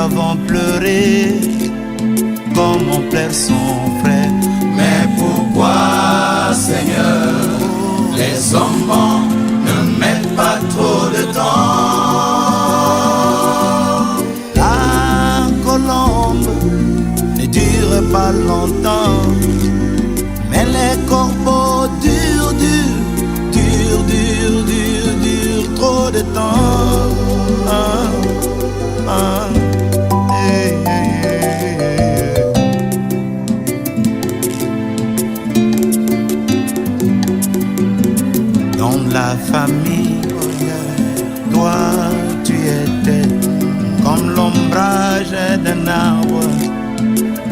avons pleuré comme on pleure son frère. Mais pourquoi, Seigneur, les hommes bons ne mettent pas trop de temps? La colombe ne dure pas longtemps, mais les corbeaux durent trop de temps. Hey, hey, hey. Dans la famille, toi tu étais comme l'ombrage d'un arbre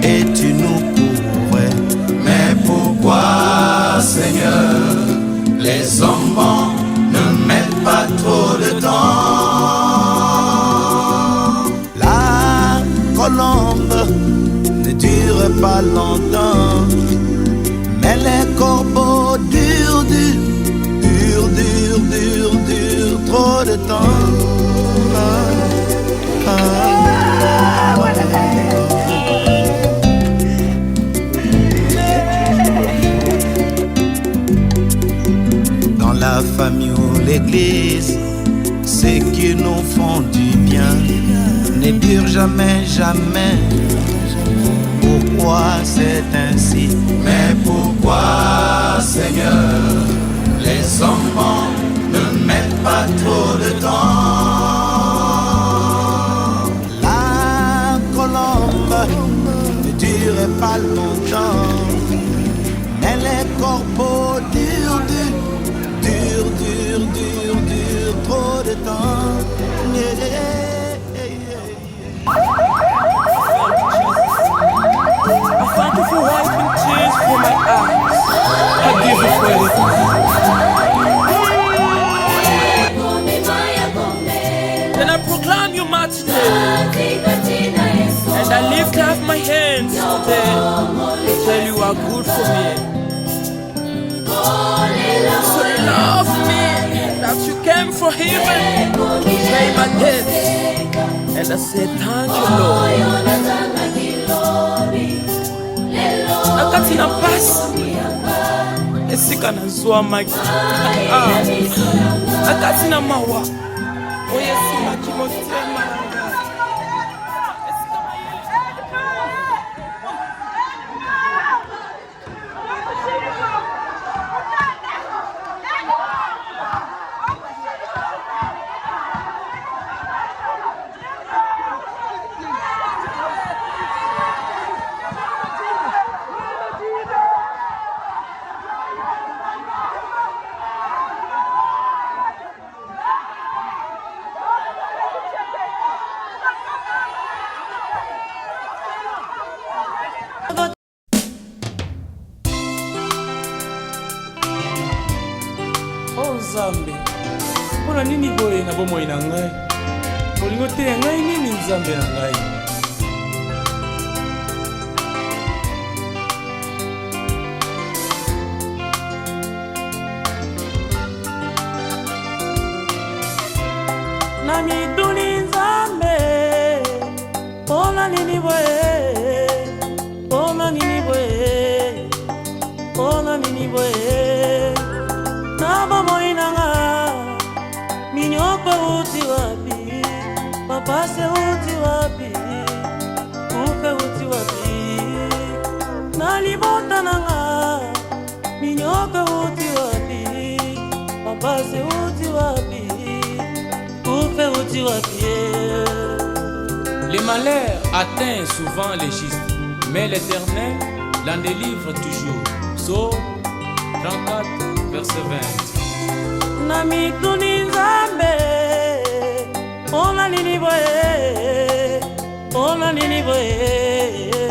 et tu nous couvrais. Mais pourquoi, Seigneur, les hommes bons ne mettent pas trop de temps? La colombe ne dure pas longtemps, mais les corbeaux durent trop de temps. Dans la famille ou l'église, ceux qui nous font du bien ne durent jamais, jamais. Pourquoi c'est ainsi? Mais pourquoi, Seigneur, les hommes bons ne mettent pas trop de temps? La colombe ne dure pas longtemps, mais les corbeaux durent trop de temps. Thank you for wiping tears from my eyes. I give you praise. Then I proclaim you mighty name, and I lift up my hands today to tell you are good for me. So love me that you came from heaven to pay my debt, and I say thank you, Lord. Nakati na pasi esika na zwa maki nakati na mawa oyesima kimotema. Nzambe, mpona nini boye na bomoi na ngai? Olingo te ya ngai nini Nzambe na ngai? Na mituni Nzambe, mpona nini boye? Mpona nini boye? Mpona nini boye? Na bomoi nanga minyoko uti wapi? Papa se uti wapi? Ufe uti wapi? Na libota nanga minyoko uti wapi? Papa se uti wapi? Ufe uti wapi? Les malheurs atteignent souvent les justes, mais l'Éternel l'en délivre toujours. Psaume 34, verset 20. Na mituni Nzambe, ona nini boye? Ona nini boye?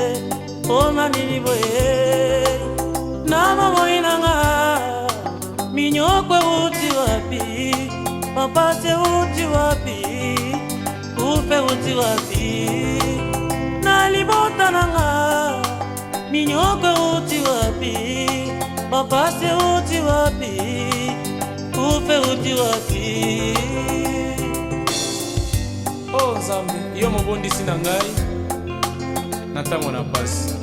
Ona nini boye? Na bomoi nanga minyoko uti wapi? Papa se uti wapi? Ufe uti wapi? Na libota nanga minyoko uti wapi? Papa se uti wapi? Ufe uti wapi? Oh Nzambe, yo mobondisi na ngai na ntango na pasi.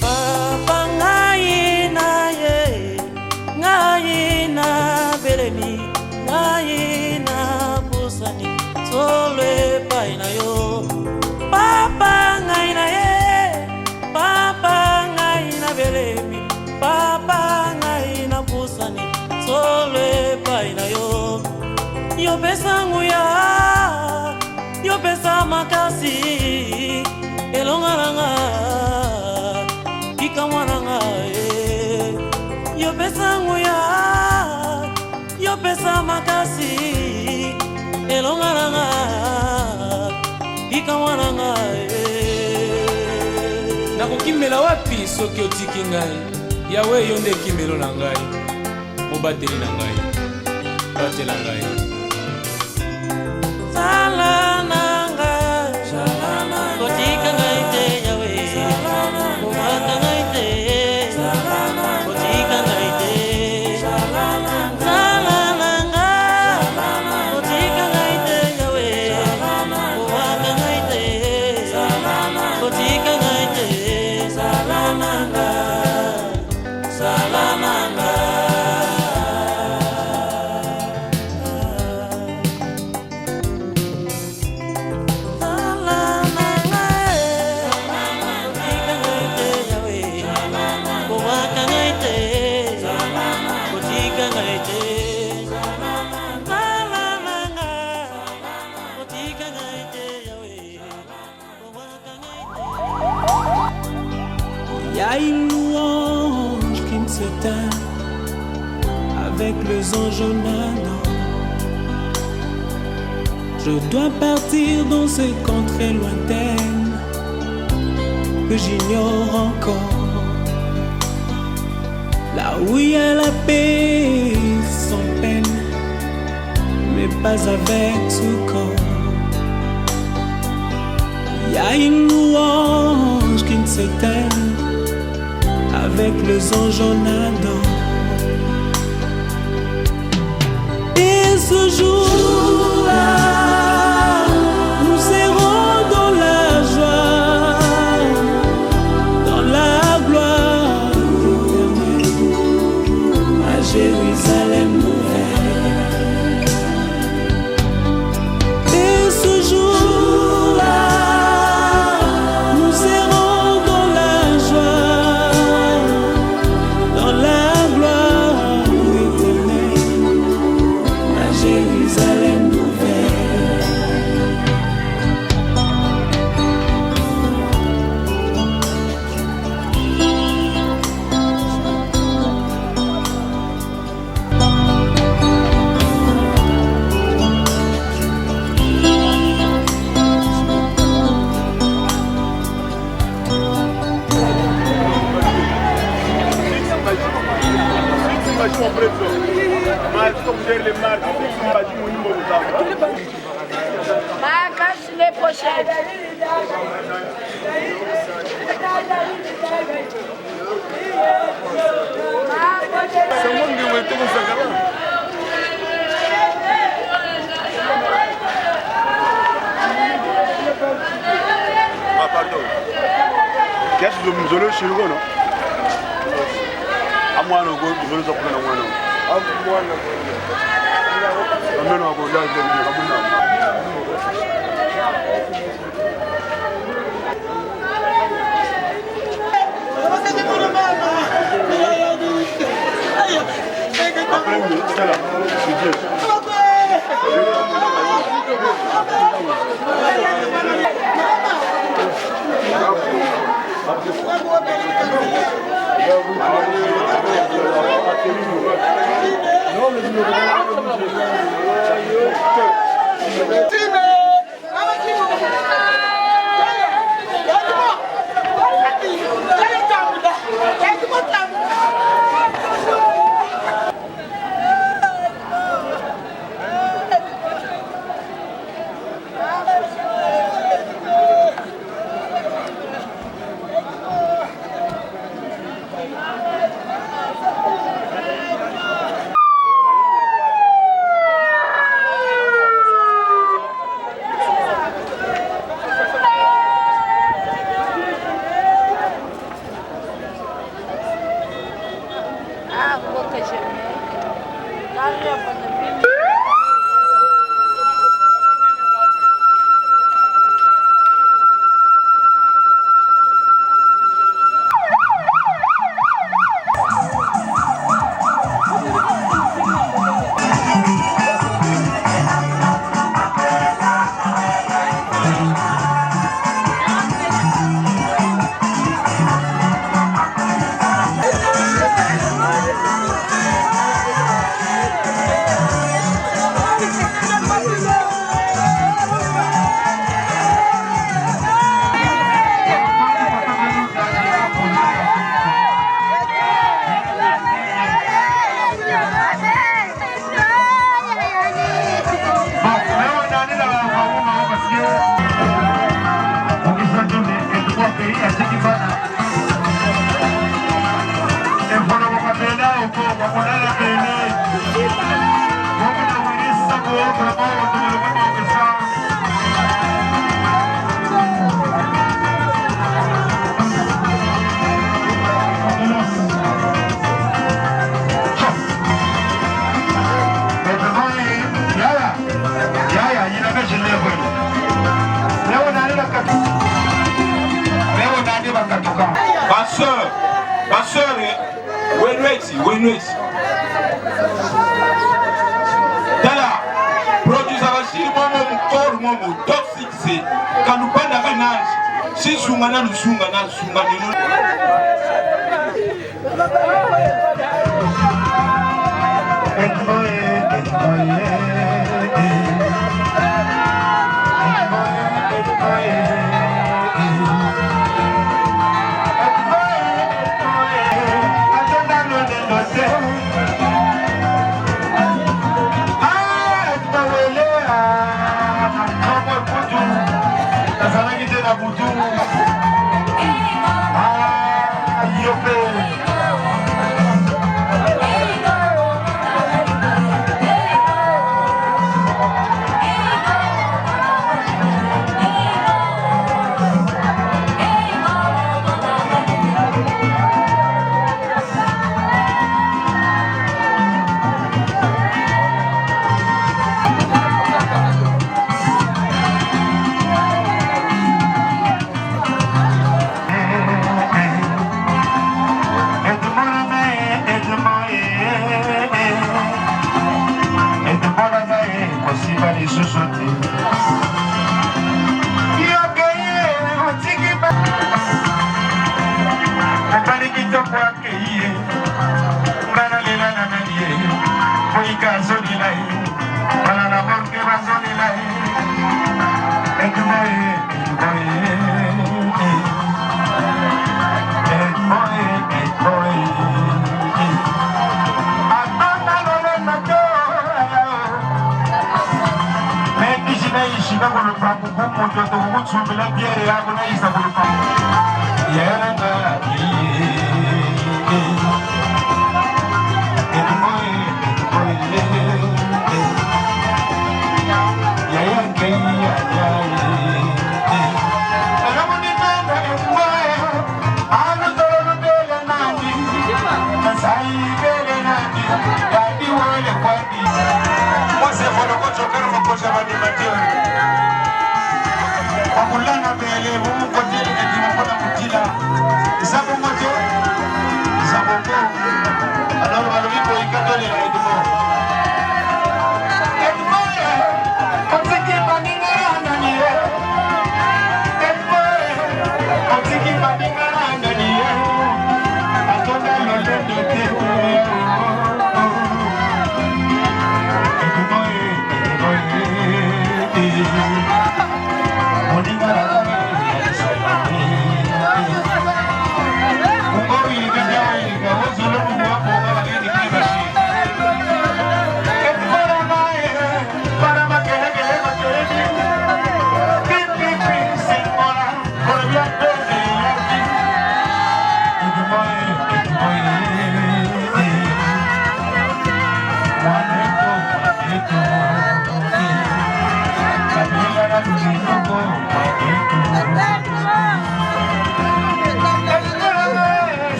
Papa ngai na ye, ngai na belemi, ngai na busani, solo epai na yo. Papa ngai na ye, papa ngai na belemi, papa ngai na busani, solo epai na yo. Yo pesa nguya, yo pesa makasi, elongaranga, kika mwananga. Yo pesa nguya, yo pesa makasi, elongaranga, kika mwananga. Nakokimela wapi soki otiki ngai? Yawe yo nde kimelo na ngai, mobateli na ngai, batela ngai. Y a une louange qui ne s'éteint avec les anges en Adam. Je dois partir dans ces contrées lointaines que j'ignore encore, là où il y a la paix sans peine, mais pas avec tout corps. Il y a une louange qui ne s'éteint avec les anges en Adam. Et ce jour-là, nous serons dans la joie, dans la gloire éternelle, à Jérusalem nouvelle. Et ce jour-là, nous serons dans la joie, dans la gloire éternelle, à Jérusalem nouvelle. Cache les pochettes. Ah pardon. Qu'est-ce que vous avez chez vous, non? À moi, nous allons nous apprendre à moi, non? À moi, nous allons nous wenwesi tala producer bashiri momo mukoro momo toxic se kanupanda kananje sisunga na lusunga na sunga nino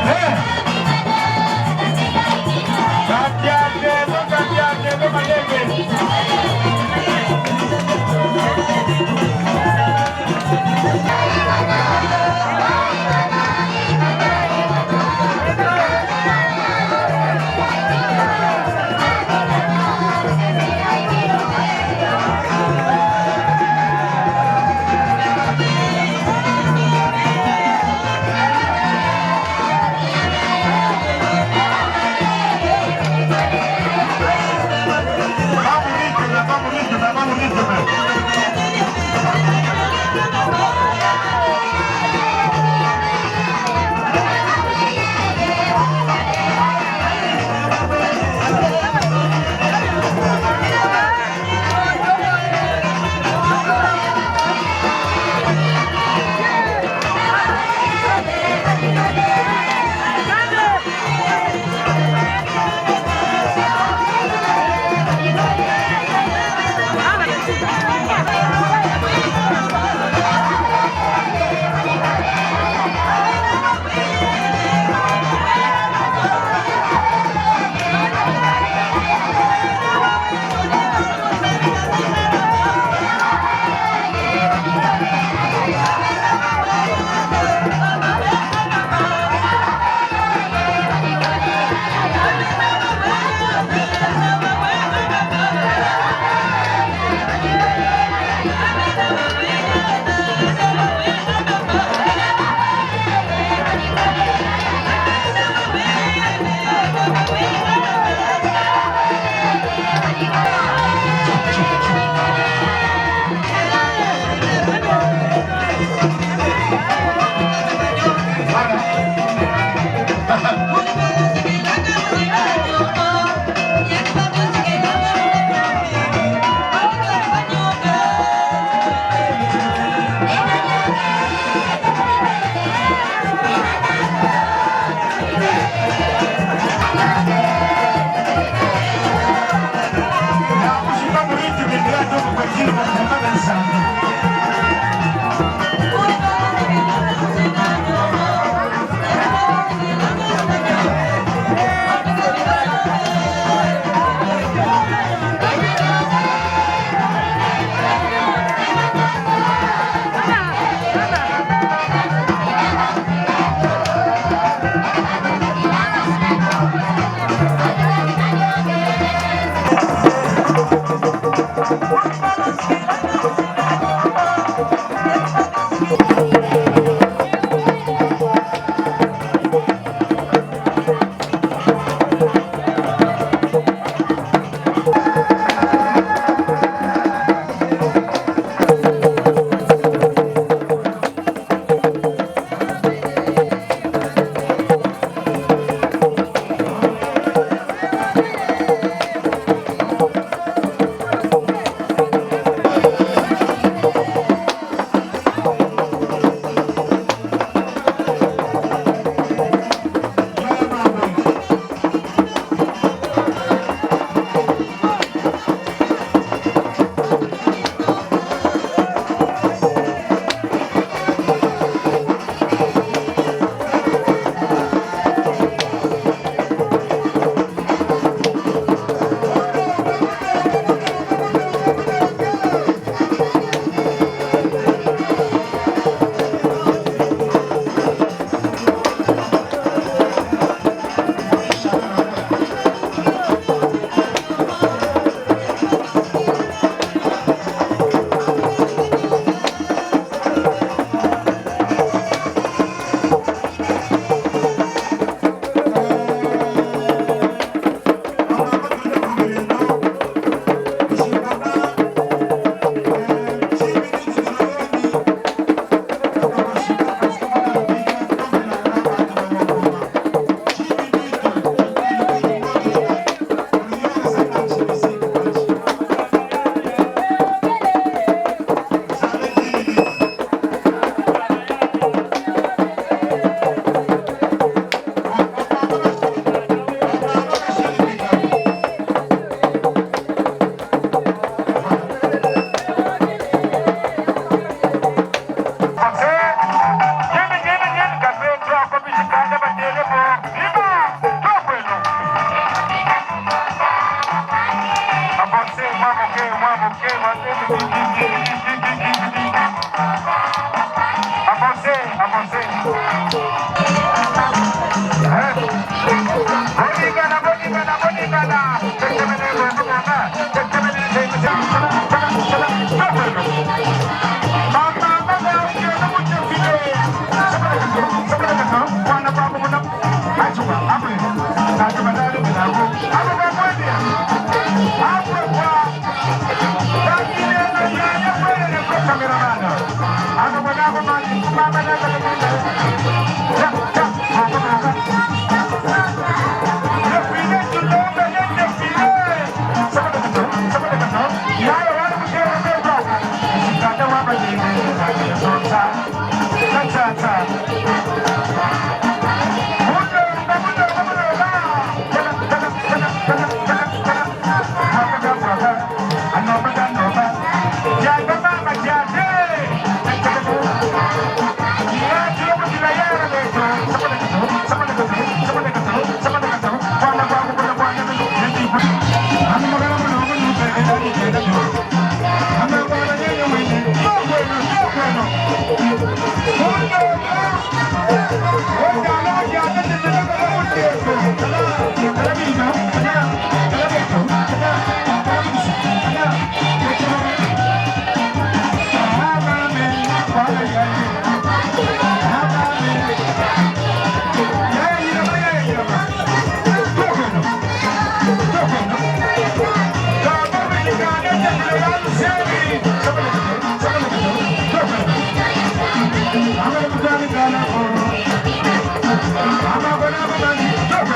Hey!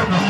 I'm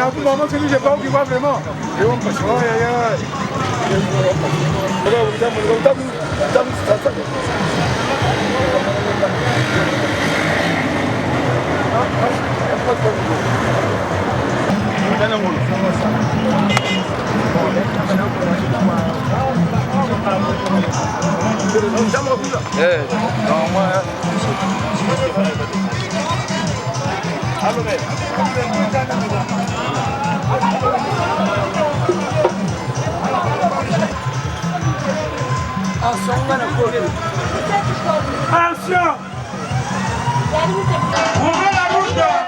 à vous, maman, celui j'ai pas qui voit vraiment. Et on passe, oh, aïe, aïe. Attention! Ouvrez la route!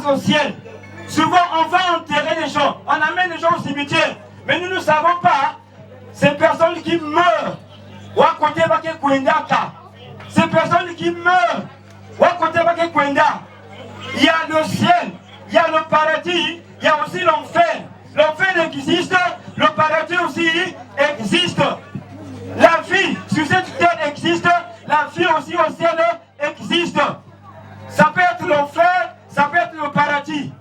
au ciel. Souvent, on va enterrer les gens. On amène les gens au cimetière. Mais nous ne savons pas ces personnes qui meurent. Ces personnes qui meurent. Il y a le ciel, il y a le paradis, il y a aussi l'enfer. L'enfer existe, le paradis aussi existe. La vie sur cette terre existe, la vie aussi au ciel existe. Ça peut être l'enfer, ça peut être le paradis.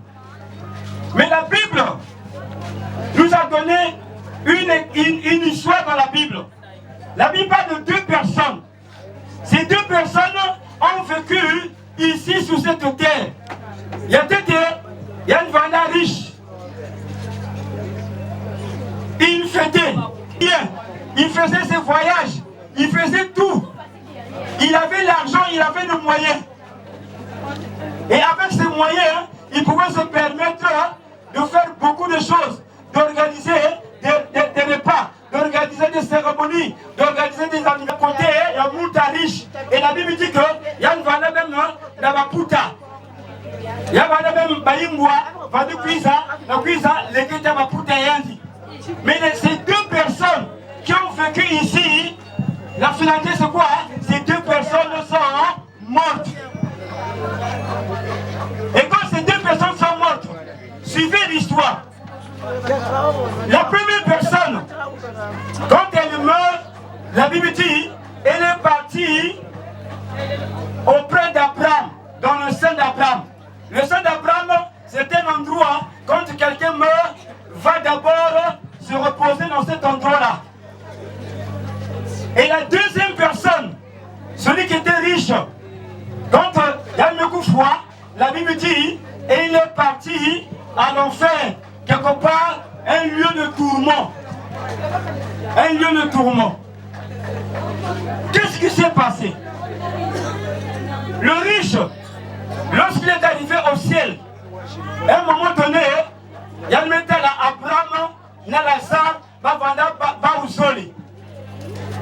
Mais la Bible nous a donné une histoire dans la Bible. La Bible parle de deux personnes. Ces deux personnes ont vécu ici sur cette terre. Il y a deux terres, il y a une vanda riche. Il fêtait bien, il faisait ses voyages, il faisait tout. Il avait l'argent, il avait le moyen. Et avec ces moyens, il pouvait se permettre de faire beaucoup de choses, d'organiser des repas, d'organiser des cérémonies, d'organiser des anniversaires. Côté, il y a Mouta riche. Et la Bible dit qu'il y a une vanda même dans la Puta. Il y a même Baïmboua, Vandu Kuiza, la Kuiza, les Kéta Maputa et Yandi. Mais ces deux personnes qui ont vécu ici, la finalité c'est quoi? Ces deux personnes sont mortes. Et quand ces deux personnes sont mortes, suivez l'histoire. La première personne, quand elle meurt, la Bible dit, elle est partie auprès d'Abraham, dans le sein d'Abraham. Le sein d'Abraham, c'est un endroit, quand quelqu'un meurt, va d'abord se reposer dans cet endroit-là. Et la deuxième personne, celui qui était riche, quand il y a le coup froid, la Bible dit, et il est parti à l'enfer, quelque part, un lieu de tourment. Un lieu de tourment. Qu'est-ce qui s'est passé? Le riche, lorsqu'il est arrivé au ciel, à un moment donné, il y a le métal à Abraham, Nalazar, Bavanda, Baouzoli.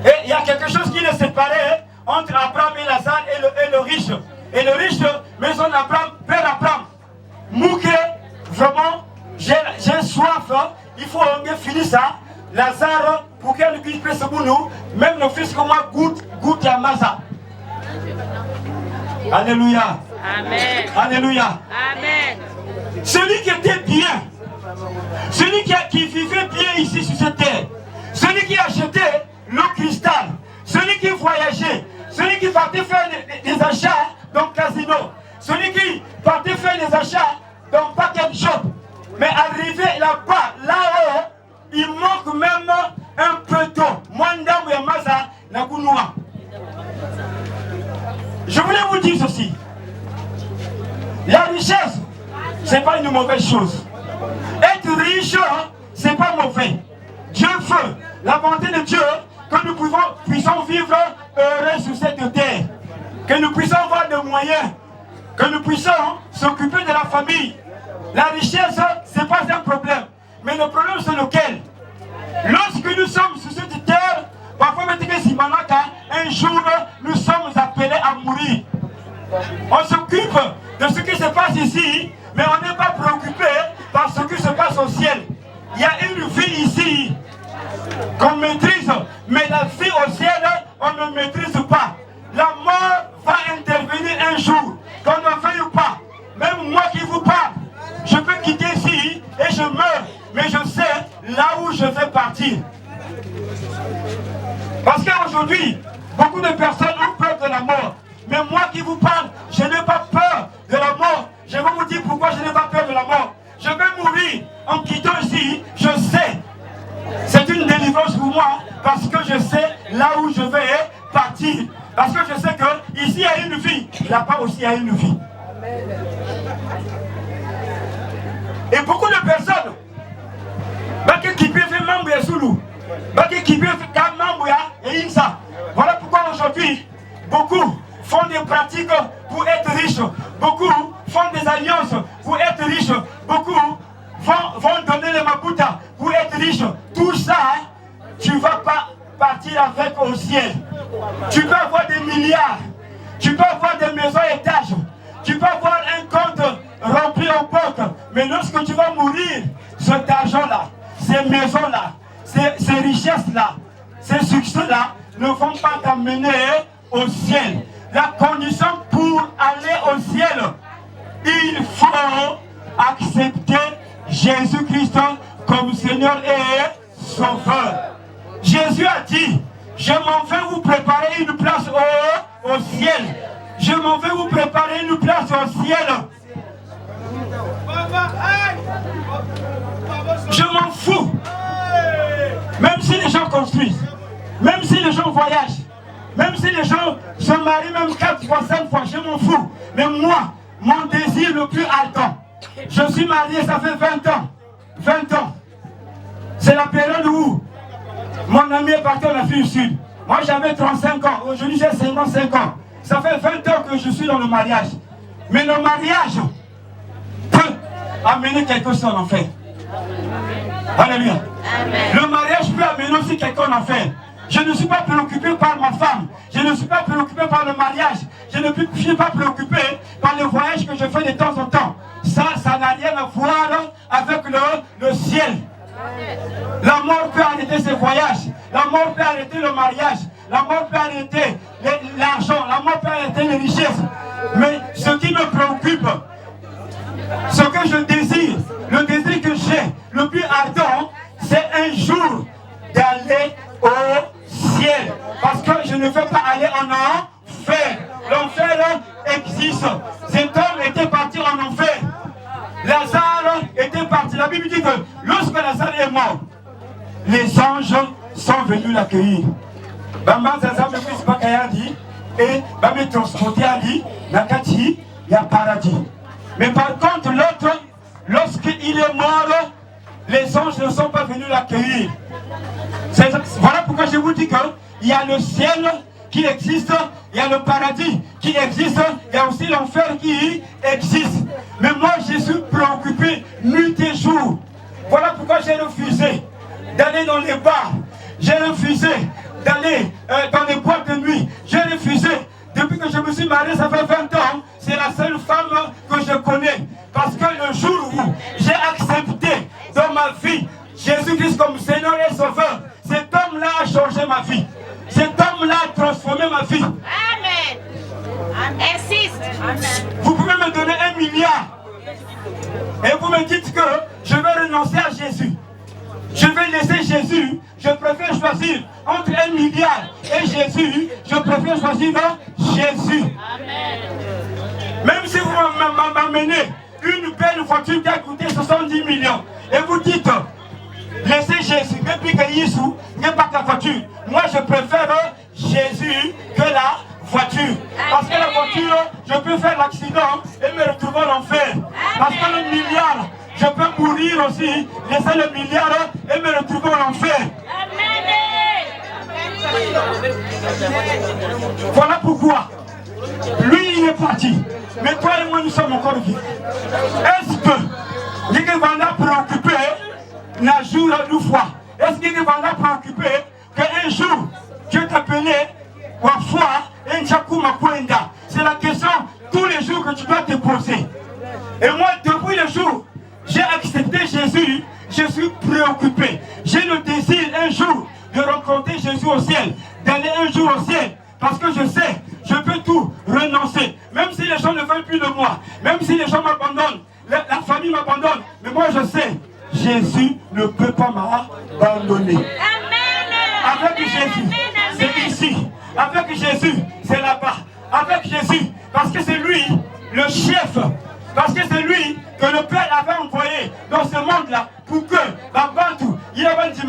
Et il y a quelque chose qui les séparait entre Abraham et Lazare et le riche. Et le riche, maison d'Abraham, père Abraham, Mouké, vraiment, j'ai soif, il faut finir ça. Lazare, pour qu'elle puisse faire ce boulot, même le fils comme moi goûte à Maza. Alléluia. Amen. Alléluia. Amen. Celui qui était bien, celui qui vivait bien ici sur cette terre, celui qui achetait le cristal, celui qui voyageait, celui qui partait faire des achats dans le casino, celui qui partait faire des achats dans le paquet shop, mais arrivé là-bas, là-haut, il manque même un peu d'eau. Mwanda Mouyamaza Nakunua. Je voulais vous dire ceci. La richesse, ce n'est pas une mauvaise chose. Être riche, ce n'est pas mauvais. Dieu veut, la volonté de Dieu, que nous puissions vivre heureux sur cette terre. Que nous puissions avoir des moyens. Que nous puissions s'occuper de la famille. La richesse, ce n'est pas un problème. Mais le problème, c'est lequel? Lorsque nous sommes sur cette terre, parfois, un jour, nous sommes appelés à mourir. On s'occupe de ce qui se passe ici, mais on n'est pas préoccupé par ce qui se passe au ciel. Il y a une vie ici qu'on maîtrise, mais la vie au ciel, on ne maîtrise pas. La mort va intervenir un jour, qu'on ne veuille pas. Même moi qui vous parle, je peux quitter ici et je meurs, mais je sais là où je vais partir. Parce qu'aujourd'hui, beaucoup de personnes ont peur de la mort. Mais moi qui vous parle, je n'ai pas peur de la mort. Je vais vous dire pourquoi je n'ai pas peur de la mort. Je vais mourir en quittant ici, je sais. C'est une délivrance pour moi parce que je sais là où je vais partir. Parce que je sais que ici il y a une vie, là-bas aussi il y a une vie. Et beaucoup de personnes, qui peuvent faire membre de Soulou, qui peuvent faire membre et Insa. Voilà pourquoi aujourd'hui, beaucoup font des pratiques pour être riches. Beaucoup font des alliances pour être riches. Beaucoup vont donner les Maputa pour être riches. Tout ça, tu ne vas pas partir avec au ciel. Tu peux avoir des milliards. Tu peux avoir des maisons étages. Tu peux avoir un compte rempli au Mais lorsque tu vas mourir, cet argent-là, ces maisons-là, ces richesses-là, ces succès-là ne vont pas t'amener au ciel. La condition pour aller au ciel, il faut accepter Jésus-Christ comme Seigneur et Sauveur. Jésus a dit, je m'en vais vous préparer une place au ciel. Je m'en vais vous préparer une place au ciel. Je m'en fous. Même si les gens construisent, même si les gens voyagent, même si les gens se marient même 4 fois, 5 fois, je m'en fous. Mais moi, mon désir le plus ardent, je suis marié, ça fait 20 ans. 20 ans. C'est la période où mon ami est parti en Afrique du Sud. Moi j'avais 35 ans, aujourd'hui j'ai 55 ans. Ça fait 20 ans que je suis dans le mariage. Mais le mariage peut amener quelqu'un en enfer. Alléluia. Le mariage peut amener aussi quelqu'un en enfer. Je ne suis pas préoccupé par ma femme. Je ne suis pas préoccupé par le mariage. Je ne suis pas préoccupé par le voyage que je fais de temps en temps. Ça n'a rien à voir avec le ciel. La mort peut arrêter ce voyage. La mort peut arrêter le mariage. La mort peut arrêter l'argent. La mort peut arrêter les richesses. Mais ce qui me préoccupe, ce que je désire, le désir que j'ai, le plus ardent, c'est un jour d'aller au ciel. Parce que je ne veux pas aller en enfer. L'enfer existe. Cet homme était parti en enfer. Lazare était parti. La Bible dit que lorsque Lazare est mort, les anges sont venus l'accueillir. Bamba Zaza me dit pas dit et va me transporter à lui, Nakati, il y a paradis. Mais par contre, l'autre, lorsqu'il est mort, les anges ne sont pas venus l'accueillir. Voilà pourquoi je vous dis qu'il y a le ciel qui existe, il y a le paradis qui existe, il y a aussi l'enfer qui existe. Mais moi, je suis préoccupé nuit et jour. Voilà pourquoi j'ai refusé d'aller dans les bars. J'ai refusé d'aller dans les boîtes de nuit. J'ai refusé. Depuis que je me suis marié, ça fait 20 ans, c'est la seule femme que je connais. Parce que le jour où j'ai accepté dans ma vie Jésus-Christ comme Seigneur et Sauveur, cet homme-là a changé ma vie. Cet homme-là a transformé ma vie. Amen. Insiste. Vous pouvez me donner 1 milliard et vous me dites que je vais renoncer à Jésus. Je vais laisser Jésus. Je préfère choisir entre 1 milliard et Jésus. Je préfère choisir Jésus. Amen. Même si vous m'amenez une belle voiture qui a coûté 70 millions et vous dites laissez Jésus, depuis que Jésus n'est pas ta voiture. Moi je préfère Jésus que la voiture. Parce que la voiture, je peux faire l'accident et me retrouver en enfer. Parce que le milliard, je peux mourir aussi, laisser le milliard et me retrouver en enfer. Voilà pourquoi lui il est parti. Mais toi et moi nous sommes encore vivants. Est-ce que les gens vont préoccuper la jour à deux fois? Est-ce qu'ils vont préoccuper qu'un jour Dieu t'appelait parfois un Chakuma Kwenda? C'est la question tous les jours que tu dois te poser. Et moi, depuis le jour j'ai accepté Jésus, je suis préoccupé. J'ai le désir un jour de rencontrer Jésus au ciel, d'aller un jour au ciel. Parce que je sais, je peux tout renoncer. Même si les gens ne veulent plus de moi, même si les gens m'abandonnent, la famille m'abandonne. Mais moi je sais, Jésus ne peut pas m'abandonner. Avec Jésus, c'est ici. Avec Jésus, c'est là-bas. Avec Jésus, parce que c'est lui le chef. Parce que c'est lui que le Père avait envoyé dans ce monde-là pour que la Bantu, il avait dit,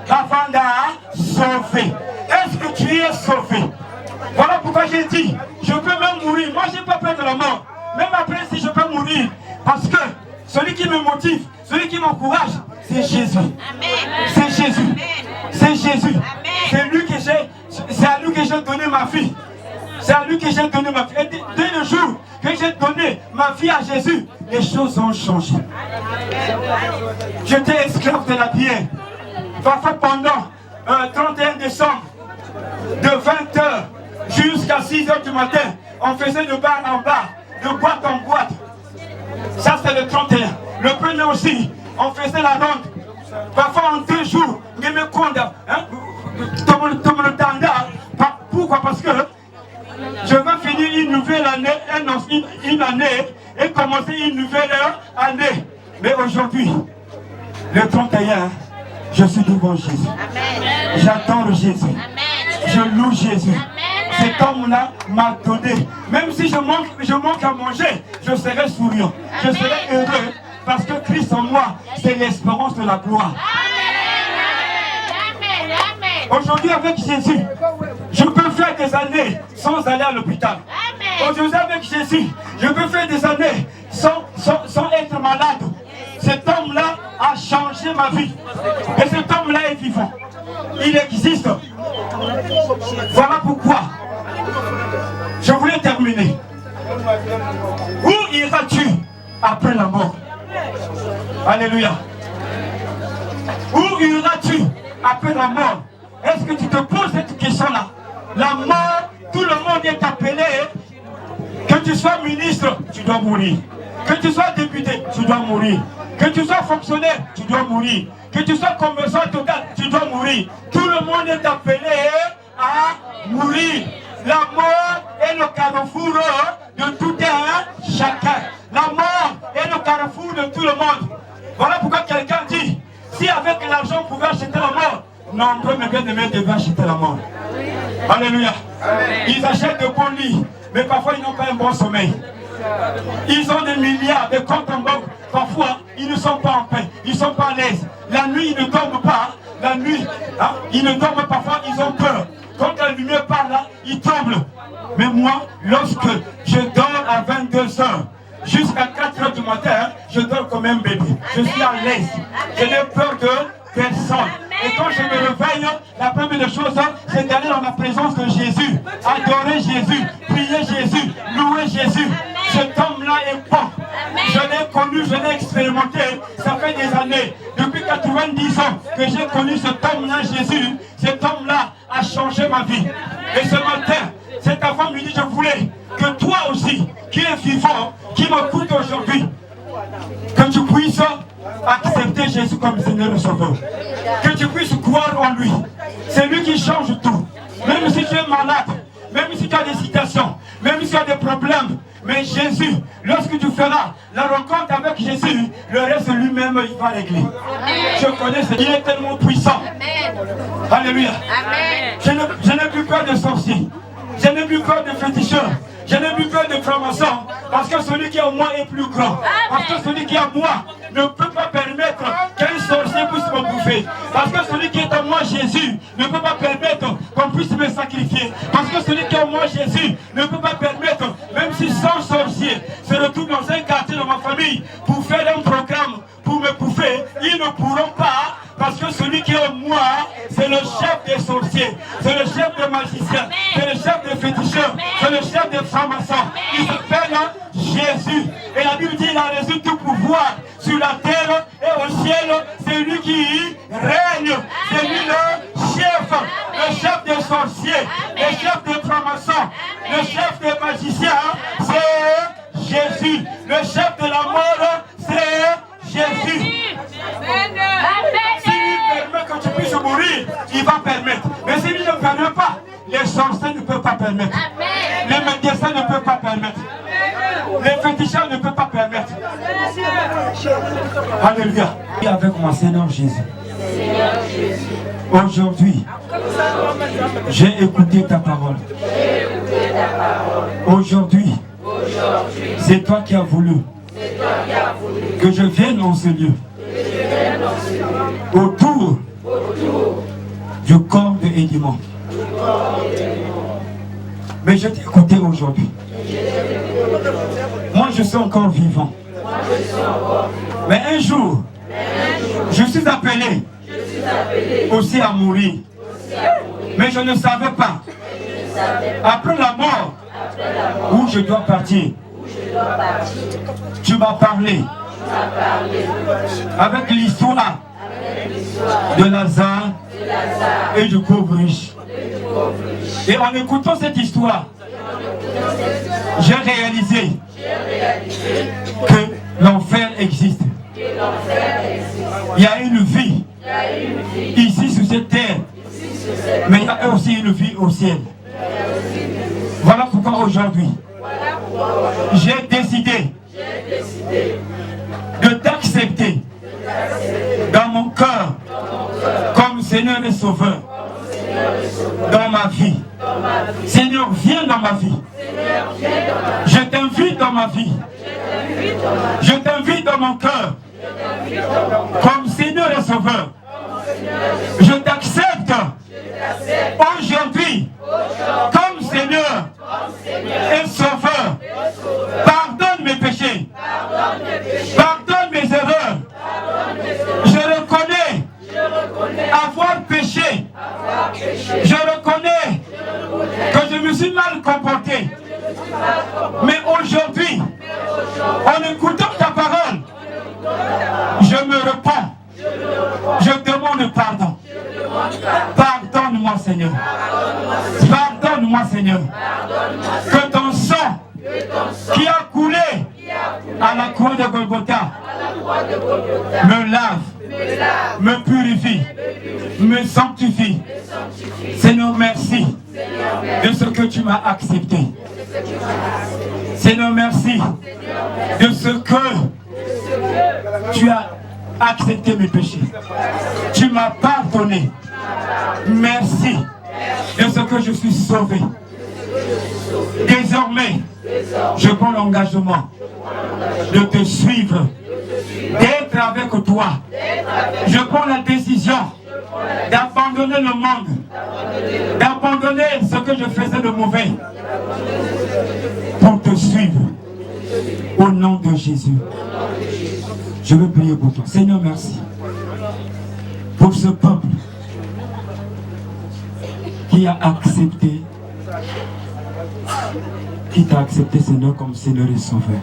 la Fanda a sauvé. Est-ce que tu es sauvé? Voilà pourquoi j'ai dit, je peux même mourir. Moi, je n'ai pas peur de la mort. Même après, si je peux mourir. Parce que celui qui me motive, celui qui m'encourage, c'est Jésus. C'est Jésus. C'est Jésus. C'est lui que c'est à lui que j'ai donné ma vie. C'est à lui que j'ai donné ma vie. Et dès le jour que j'ai donné ma vie à Jésus, les choses ont changé. J'étais esclave de la bière. Parfois pendant 31 décembre, de 20h jusqu'à 6h du matin, on faisait de bar en bar, de boîte en boîte. Ça c'est le 31. Le premier aussi, on faisait la ronde. Parfois en 2 jours, je me compte. Pourquoi? Parce que je vais finir une nouvelle année, une année, et commencer une nouvelle année. Mais aujourd'hui, le 31, je suis devant Jésus. J'attends Jésus. Je loue Jésus. Cet homme-là m'a donné. Même si je manque à manger, je serai souriant. Je serai heureux parce que Christ en moi, c'est l'espérance de la gloire. Aujourd'hui, avec Jésus, je peux faire des années sans aller à l'hôpital. Aujourd'hui, avec Jésus, je peux faire des années sans être malade. Cet homme-là a changé ma vie. Et cet homme-là est vivant. Il existe. Voilà pourquoi je voulais terminer. Où iras-tu après la mort? Alléluia. Où iras-tu après la mort? Est-ce que tu te poses cette question-là? La mort, tout le monde est appelé. Que tu sois ministre, tu dois mourir. Que tu sois député, tu dois mourir. Que tu sois fonctionnaire, tu dois mourir. Que tu sois commerçant total, tu dois mourir. Tout le monde est appelé à mourir. La mort est le carrefour de tout un chacun. La mort est le carrefour de tout le monde. Voilà pourquoi quelqu'un dit, si avec l'argent on pouvait acheter la mort, nombreux mes bien-aimés devaient acheter la mort. Alléluia. Ils achètent de bons lits, mais parfois ils n'ont pas un bon sommeil. Ils ont des milliards de comptes en banque. Parfois, ils ne sont pas en paix. Ils ne sont pas à l'aise. La nuit, ils ne dorment pas. La nuit, ils ne dorment pas. Parfois, ils ont peur. Quand la lumière part là, ils tremblent. Mais moi, lorsque je dors à 22h, jusqu'à 4h du matin, je dors comme un bébé. Je suis à l'aise. Je n'ai peur de personne. Et quand je me réveille, la première des choses, c'est d'aller dans la présence de Jésus. Adorer Jésus, prier Jésus, louer Jésus. Cet homme-là est bon. Je l'ai connu, je l'ai expérimenté. Ça fait des années. Depuis 90 ans que j'ai connu cet homme-là, Jésus. Cet homme-là a changé ma vie. Et ce matin, cette femme lui dit, je voulais que toi aussi, qui es vivant, qui m'écoute aujourd'hui, que tu puisses accepter Jésus comme Seigneur et Sauveur. Que tu puisses croire en lui. C'est lui qui change tout. Même si tu es malade, même si tu as des citations, même si tu as des problèmes, mais Jésus, lorsque tu feras la rencontre avec Jésus, le reste lui-même, il va régler. Je connais, il est tellement puissant. Alléluia. Je n'ai plus peur de sorciers. Je n'ai plus peur de féticheurs. Je n'ai plus peur de francs-maçons. Parce que celui qui est en moi est plus grand. Parce que celui qui est en moi ne peut pas permettre qu'un sorcier puisse me bouffer. Parce que celui qui est en moi, Jésus, ne peut pas permettre qu'on puisse me sacrifier. Parce que celui qui est en moi, Jésus, ne peut pas permettre, même si 100 sorciers se retrouvent dans un quartier de ma famille pour faire un programme, pour me bouffer, ils ne pourront pas. Parce que celui qui est en moi, c'est le chef des sorciers, c'est le chef des magiciens, c'est le chef des féticheurs, c'est le chef des francs-maçons. Il s'appelle Jésus. Et la Bible dit qu'il a reçu tout pouvoir sur la terre et au ciel. C'est lui qui règne. C'est lui le chef des sorciers, le chef des francs-maçons, le chef des magiciens. C'est Jésus. Le chef de la mort, c'est Jésus. S'il permet que tu puisses mourir, il va permettre. Mais s'il ne permet pas, les sorciers ne peuvent pas permettre. Les médecins ne peuvent pas permettre. Les féticheurs ne peuvent pas permettre. Alléluia. Et avec mon Seigneur Jésus. Aujourd'hui, j'ai écouté ta parole. Aujourd'hui, c'est toi qui as voulu que je vienne dans ce lieu. Autour du corps de Edimon. Mais je t'ai écouté aujourd'hui. Moi je suis encore vivant. Mais un jour, je suis appelé aussi à mourir. Mais je ne savais pas. Après la mort, où je dois partir. Tu m'as parlé avec l'histoire de Lazare et du pauvre riche. Et en écoutant cette histoire, j'ai réalisé que l'enfer existe. Il y a une vie ici sur cette terre, mais il y a aussi une vie au ciel. Voilà pourquoi aujourd'hui, j'ai décidé de t'accepter dans mon cœur comme Seigneur et Sauveur dans ma vie. Seigneur, viens dans ma vie. Je t'invite dans ma vie. Je t'invite dans mon cœur comme Seigneur et Sauveur. Je t'accepte aujourd'hui comme Seigneur et Sauveur. Pardonne mes péchés. Pardonne mes erreurs. Je reconnais avoir péché. Je reconnais que je me suis mal comporté. Mais aujourd'hui, en écoutant ta parole, je me repens. Je demande pardon. Pardonne-moi, Seigneur. Pardonne-moi, Seigneur. Que ton sang qui a coulé à la croix de Golgotha me lave, me purifie, me sanctifie. Seigneur, merci de ce que tu m'as accepté. Seigneur, merci de ce que tu as accepté mes péchés. Tu m'as pardonné. Merci de ce que je suis sauvé. Désormais, je prends l'engagement de te suivre, d'être avec toi. Je prends la décision d'abandonner le monde, d'abandonner ce que je faisais de mauvais pour te suivre. Au nom de Jésus, je veux prier pour toi. Seigneur, merci pour ce peuple qui a accepté, qui t'a accepté, Seigneur, comme Seigneur et Sauveur.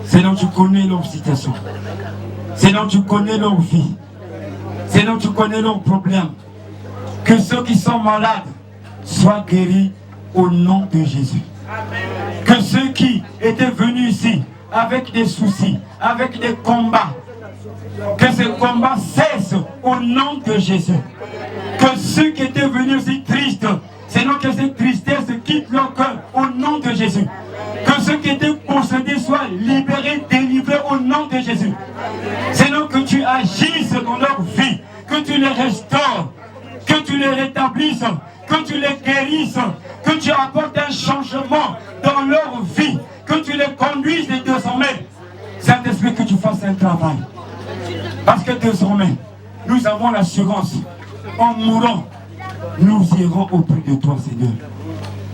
Seigneur, tu connais leur situation. Seigneur, tu connais leur vie. Seigneur, tu connais leurs problèmes. Que ceux qui sont malades soient guéris au nom de Jésus. Que ceux qui étaient venus ici avec des soucis, avec des combats, que ces combats cessent au nom de Jésus. Que ceux qui étaient venus ici tristes, Seigneur, que cette tristesse quitte leur cœur au nom de Jésus. Que ceux qui étaient possédés soient libérés, délivrés au nom de Jésus. Seigneur, que tu agisses dans leur vie, que tu les restaures, que tu les rétablisses, que tu les guérisses, que tu apportes un changement dans leur vie, que tu les conduises désormais. Saint-Esprit, que tu fasses un travail. Parce que désormais, nous avons l'assurance, en mourant, nous irons auprès de toi, Seigneur.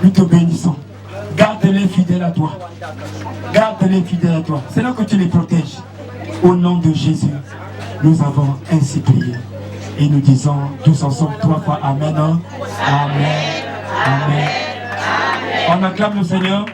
Nous te bénissons. Garde-les fidèles à toi. Garde-les fidèles à toi. Seigneur, que tu les protèges. Au nom de Jésus, nous avons ainsi prié. Et nous disons tous ensemble 3 fois Amen. Amen. Amen. On acclame le Seigneur.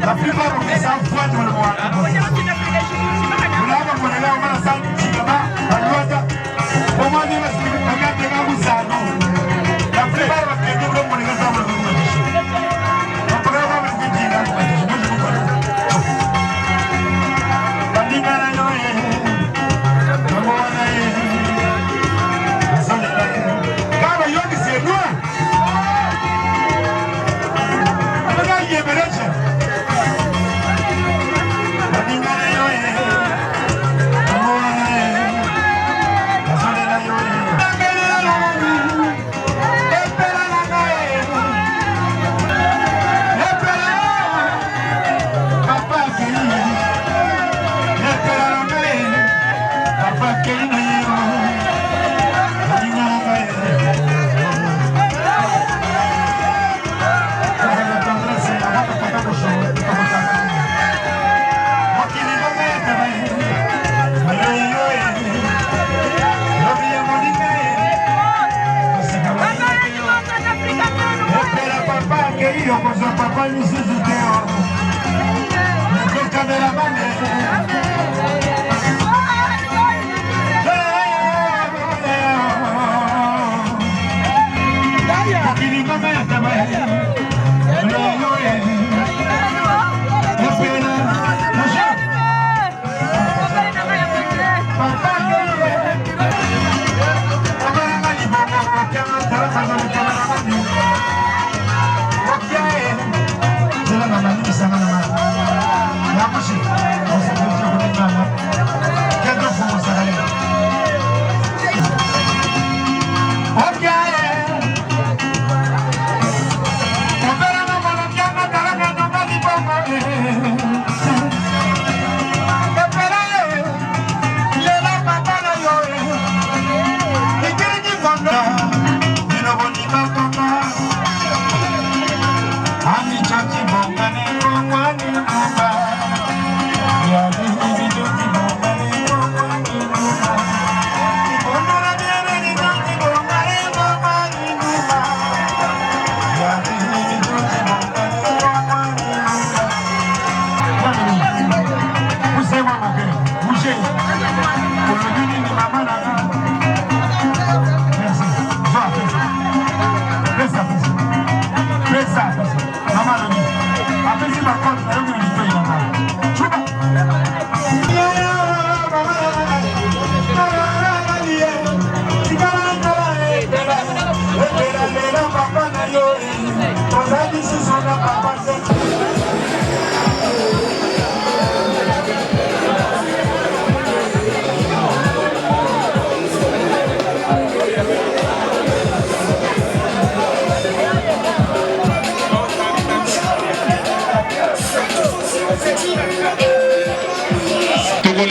La plupart de mes enfants dans le monde.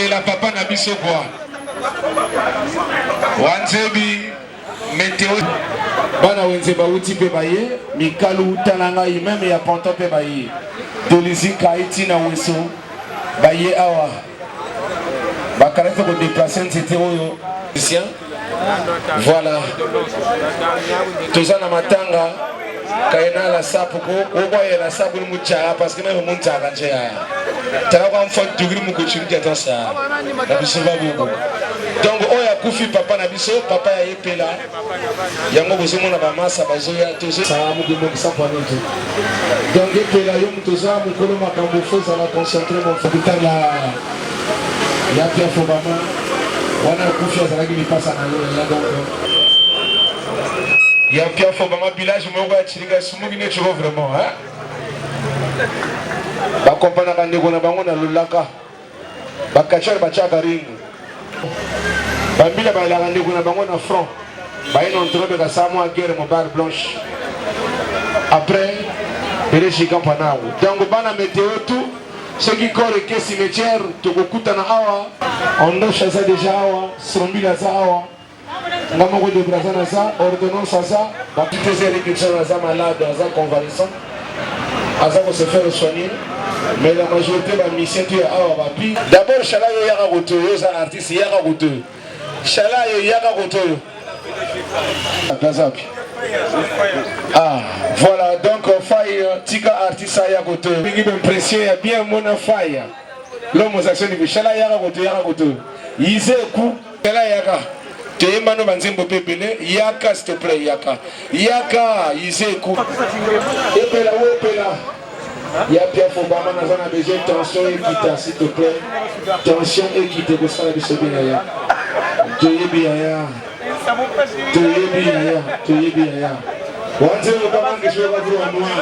La papa na biso quoi wanzebi météo bana wenze ba uti pe baye mikalu talanga même ya ponto pe baye dolizika iti na weso baye awa bakarete ko déplacer c'était oyo voilà tozana matanga kaina la sapu ko oboye la sapu mucha parce que même muncha kanje ya tala kwa mfo tugiri mukuchirija tasa na bisiba bubu donc oya kufi papa na biso papa ya epela yango bozomo na ba masa bazoya tozo salamu gimo kisapane tu donc epela yo mutoza mukolo makambo foza la concentrer mon fokutala ya pia fobama wana kufi azalaki mipasa na yo ya donc ya pia fobama village moko ya chiringa sumugi ne choko vraiment hein bakompana bandeko na bango na lolaka bakachar bachaka ringu bambila baelaka ndeko na bango na front baina ontrobe kasamo a guerre mo bar blanche après pereshika panao donc bana météo tout ce qui corre que cimetière tokokutana awa ondosha za déjà awa sombila za awa ngamoko de brazana za ordonnance za bakiteze réduction za malade za convalescent aza ko se faire soigner. Mais la majorité de la mission est à Wapi. D'abord, Chala Yaka Goto, les artistes Yaka Goto. Chala Yaka Goto. Ah, voilà, donc Fire, Tika artiste Yaka Goto. Il y a impression, il y a bien mon Fire. L'homme aux actions de Chala Yaka Goto, Yaka Goto. Yise Kou, Chala Yaka. Tu es mano banzembo pepele, Yaka s'il te plaît, Yaka. Yaka, Yise Kou. Epela, Epela. Il y a Pierre Fobama, nous avons besoin de tension et équité, s'il te plaît. Tension et équité, pour ça, la bise bien. Tu es bien. Tu es bien. Tu es bien. On dit le comment que je vais voir en noir.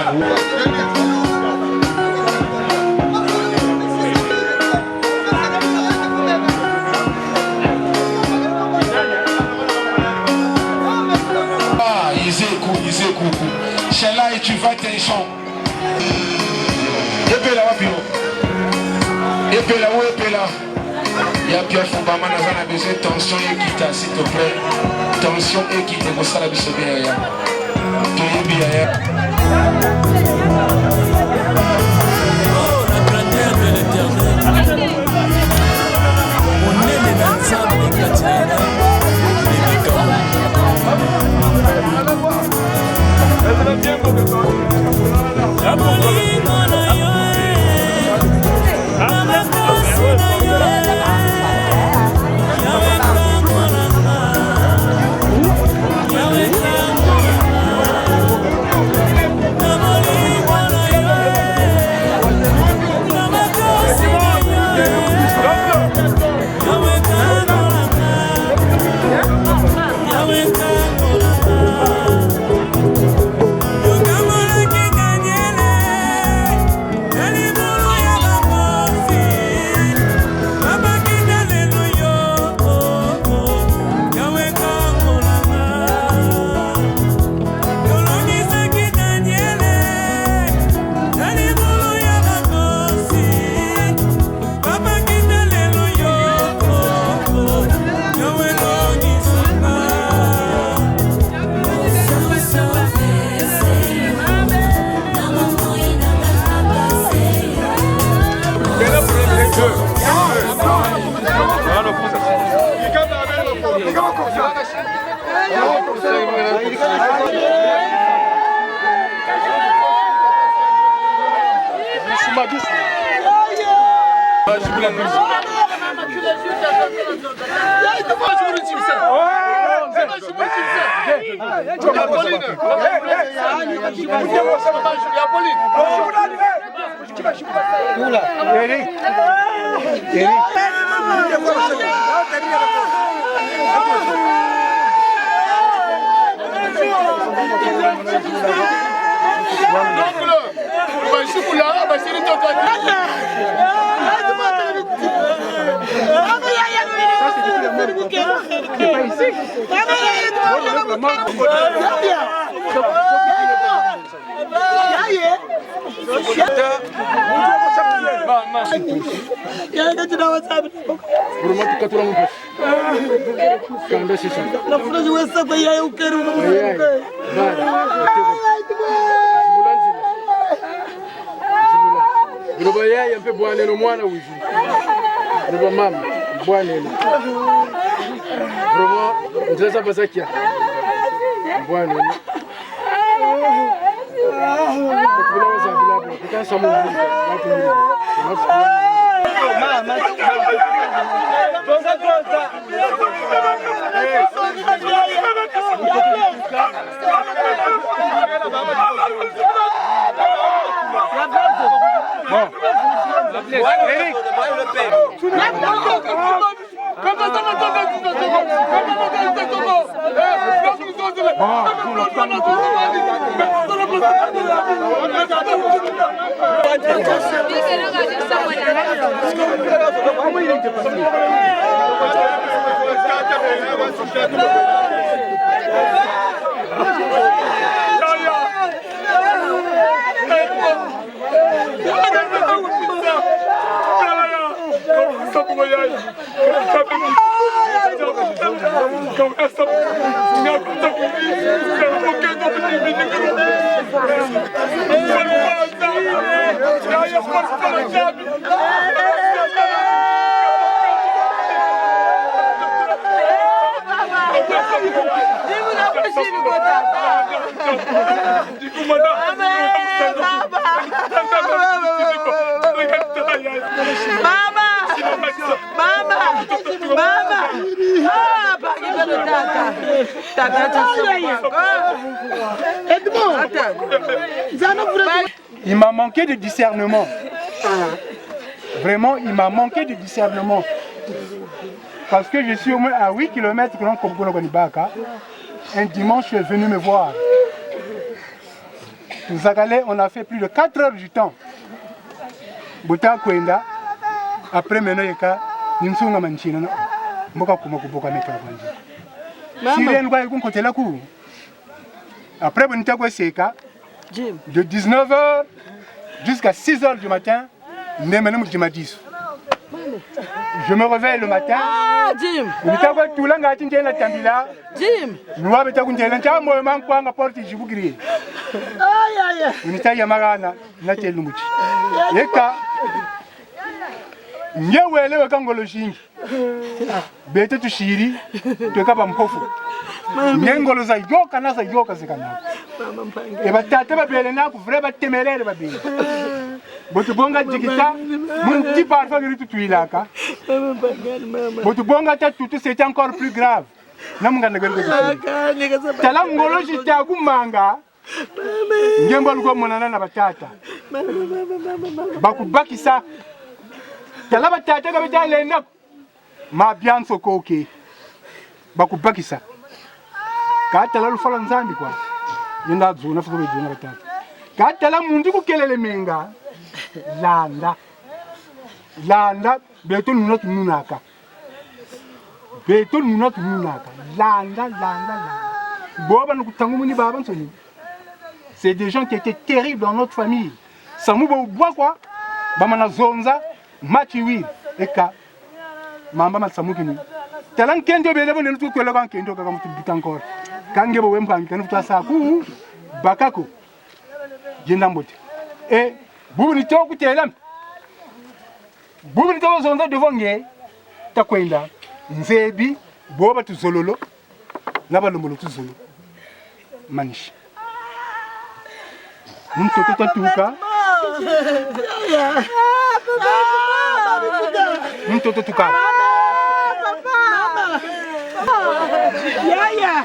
Ah, il est cool. Chez-là, et tu vas tes chants. Epela wapi yo? Epela ou epela? Ya Pierre Fobama na zana besoin tension équité s'il te plaît. Tension équité pour ça la biso bien ya. Tu es bien ya. Oh, la grandeur de l'Éternel. On est les ensemble de Katina. Les Il m'a manqué de discernement. Vraiment, il m'a manqué de discernement. Parce que je suis au moins à 8 km de Konibaka. Un dimanche, je suis venu me voir. On a fait plus de 4 heures du temps. Bouta Kwenda, après Menoyeka, Nimsunga Manchina, Moka Kumokuboka Mekabandi. Si rien ne côté la cour. Après Bonita Seka, de 19h jusqu'à 6h du matin, Nemenem Jimadis. Je me réveille le matin. Jim. Nitawa tulanga tinjela tambila. Jim. Nuwa beta kunjela nchamo mangu anga porti jibugiri. Ay. Unitaya magana na telumuchi. Yeka. Nyewele kangolo shingi. Bete tushiri tukaba mpofu. Nyengolo za yoka na za yoka zikana. e batata babele na ku vrai batemelele babele botu bonga jikita mon ti parfois que tu tuilaka botu bonga ta tutu c'est encore plus grave namunga nagari tala ngolo jita kumanga ngembo alikuwa monana na batata bakubakisa tala batata ka bitale na ma bianso koke bakubakisa ka tala lufala nzambi kwa yenda dzuna fuko bejuna batata ka tala mundu kukelele menga landa beto nuna tununaka landa boba nukutangu muni baba nsoni. C'est des gens qui étaient terribles dans notre famille. Samouba ou bois quoi? Bamana zonza, machiwi, eka. Mamba matsamukini. Talan kendo belebo ne tuko la ban kendo kaka mutu bit encore. Kange bo wempa kanu tasa ku bakako. Jenda mbote. Et bubu ni toku telam. Bubu ni toku zonza devant nge takwenda. Nzebi boba tu zololo. Naba lombolo tu zolo. Manish. Mtoto tatuka. Mtoto tuka. Yaya.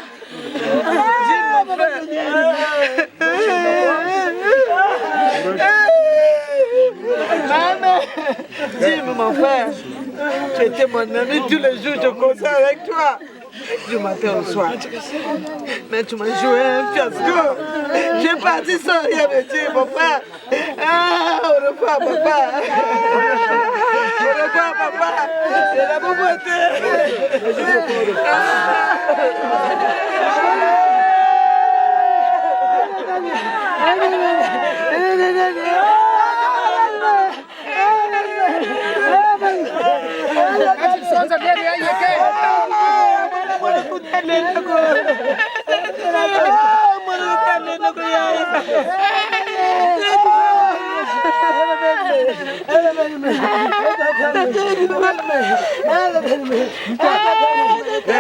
Jim, mon frère, tu étais mon ami tous les jours, je causais avec toi. Du matin au soir. Mais tu m'as joué un fiasco. J'ai parti sans rien me dire, mon frère. Ah, au revoir, papa. Au revoir, papa. C'est la beauté.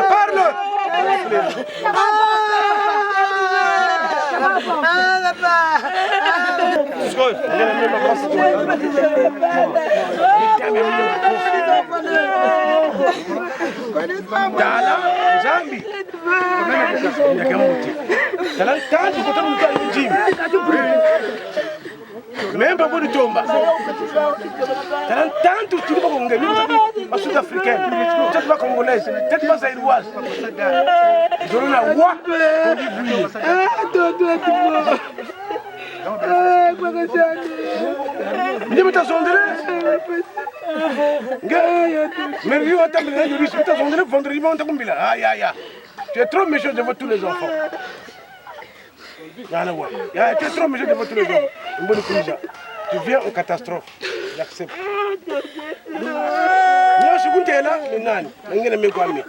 Parle. Dala, Zambi. Même pas pour le tomba. Tanto tu vas congeler, ma sud-africaine, peut-être pas congolaise, peut-être pas zaïroise. Je donne la voix pour lui. Dis moi ta sondre. Mais lui on t'a bien lui, ta sondre vendredi on t'a combien là. Aïe aïe. Tu es trop méchant devant tous les enfants. Tu es trop méchant devant tous les enfants. Une bonne couille. Tu viens en catastrophe. J'accepte. Moi je suis là, nani. Ngene me kwami.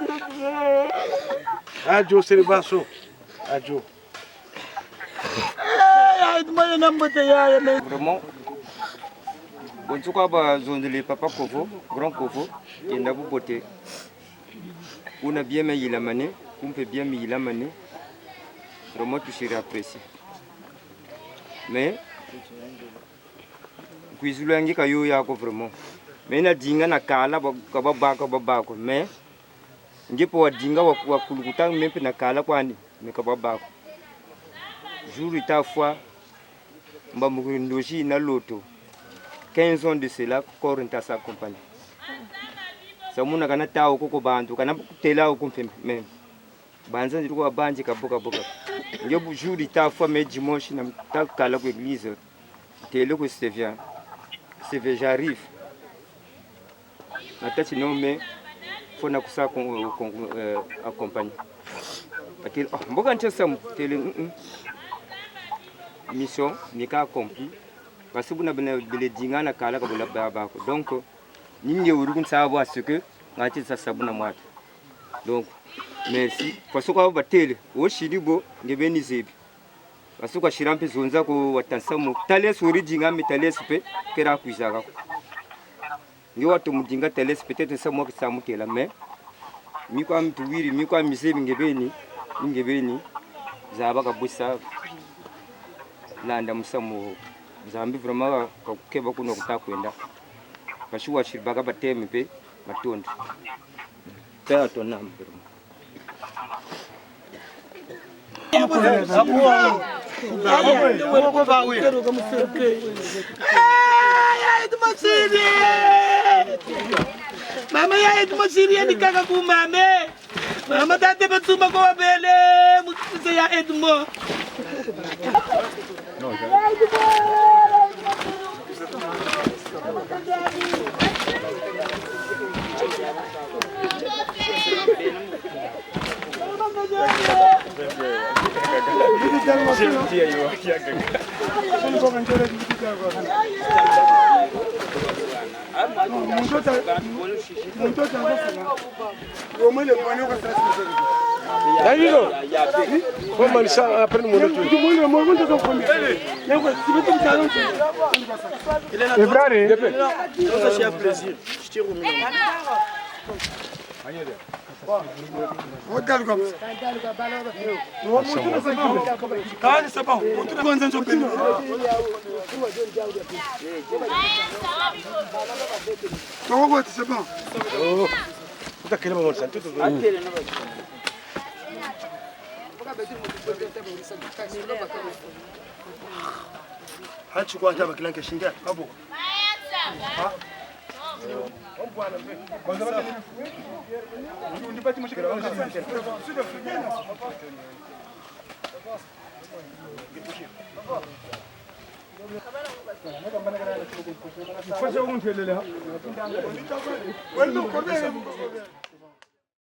Adio Seribaso. Adio. Vraiment, en tout cas, les papa Kovo, grand Kovo, il n'a pas beauté. On a bien mis la manée, on peut bien mis la manée. Vraiment, tu serais apprécié. Mais, kuizulangi kayo yako vraiment. Mais na dinga na kala kababako. Mais, ngepo wa dinga wa kulukuta mempe na kala kwani, me kababako. Jour et ta fois, Mbamourindoji na loto. 15 ans de cela, Corinta s'accompagne. Ça m'a gagné ta oko bantu, kana tela oko même. Banza ndiko abanje kaboka. Ngebu jour et ta fois mais dimanche na ta kala ko église. Tele ko Stevia. C'est j'arrive. Na tati non mais faut na kusa accompagner. Atil mboka ntesa tele mission n'est pas accomplie parce que vous n'avez pas de dinga na kala kabula baba donc ninge urukun savoir ce que ngati sa sabuna mwata donc merci parce que ba tele o shiribo ngebeni zebi parce que shirampe zonza ko watansamu tale suri dinga metale spe kera kuizaka ngi watu mudinga tale peut-être ça moi que ça mutela mais mi kwa mtuwiri mi kwa misebi ngebeni zaba kabisa landa musamu zambi vraiment kakukeba kuno kutakwenda bashuwa shirbaga bateme pe matondo pea tonam Mama ya itu masiri ni kaka kumame. Mama tate betuma ko bele mukise ya edmo. No. Regarde comme ça. C'est bon. C'est bon. Hachukua hata kila keshinda hapo. Faz algum